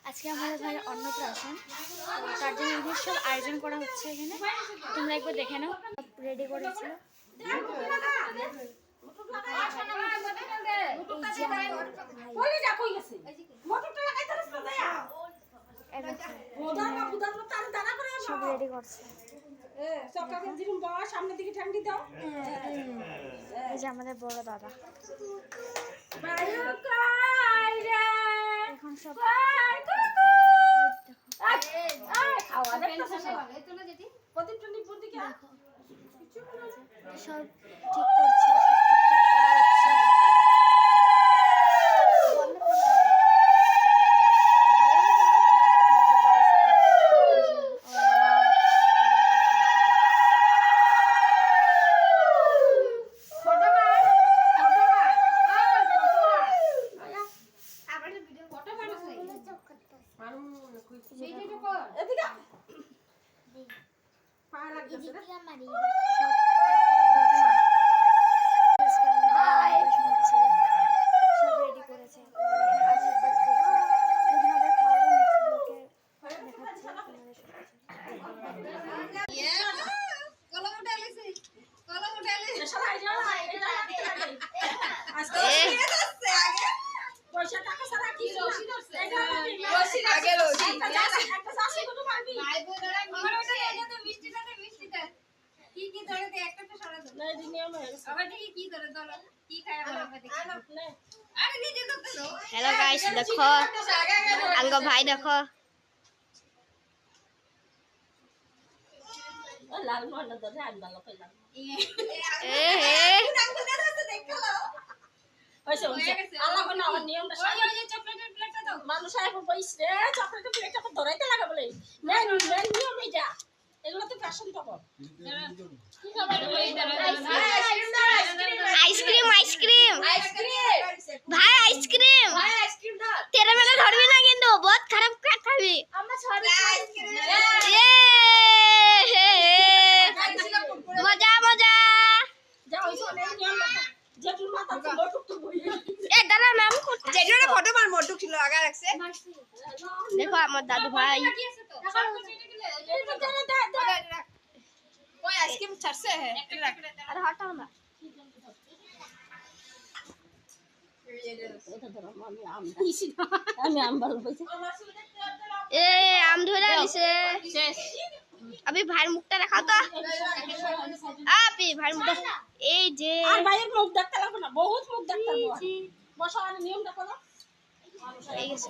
আজকে আমাদের ভাইয়ের অন্নপ্রাশন, তার জন্য ঈদের সব আয়োজন করা হচ্ছে এখানে। তোমরা একবার দেখে নাও, রেডি করেছিল। সব রেডি করছে। এই যে আমাদের বড় দাদা, এখন সব সব ঠিক করছে, हेलो गाइस, देखो अलगो भाई देखो आइसक्रीम आइसक्रीम भाई आइसक्रीम तेरे मेरे धरबी ना किंतु बहुत खराब खाबी मजा मजा ए दादा नाम जेजोरे फोटो मार मोटुक ছিল আগা রাখছে দেখো আমার দাদু ভাই ওই আইসক্রিম ছাড়ছে है আরে হটাও না আমি আম ভালো পাইছি এ আম ধরে দিছে শেষ अभी भाईर मुखটা দেখাও তো আপি ভাইর মুখ এই যে আর ভাইয়ের মুখ দেখতে লাগবে না বহুত মুখ দেখতে লাগবে বসো আর নিয়মটা করো এই গেছে